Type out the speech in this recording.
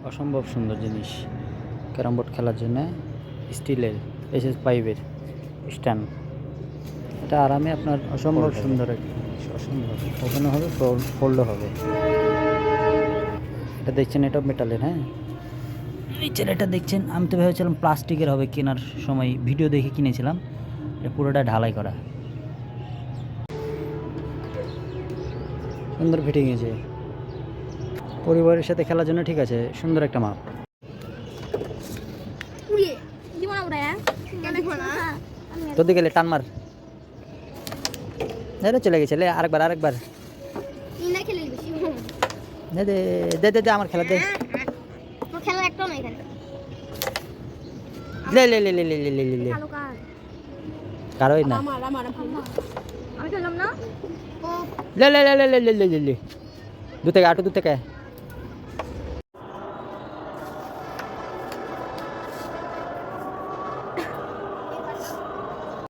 অসম্ভব সুন্দর জিনিস ক্যারাম বোর্ড খেলার জন্য। স্টিলের পাইপের স্ট্যান্ড, এটা আরামে আপনার অসম্ভব সুন্দর একটা জিনিস, অসম্ভব। ওখানে হবে, ফোল্ডও হবে। এটা দেখছেন, এটা মেটালের। হ্যাঁ, নিচের এটা দেখছেন, আমি তো ভেবেছিলাম প্লাস্টিকের হবে, কেনার সময় ভিডিও দেখে কিনেছিলাম। এটা পুরোটা ঢালাই করা, সুন্দর ফিটিং হয়েছে। পরিবারের সাথে খেলার জন্য ঠিক আছে, সুন্দর একটা মাপ। তোর দিকে গেলে টান মার, চলে গেছে। আরেকবার দে দে দে দে দে, আমার খেলা দে। লে লে লে লে লে লে লে লে লে, কারোই না। লে লে লে লে লে লে লে লে, দু থেকে আটু, দু থেকে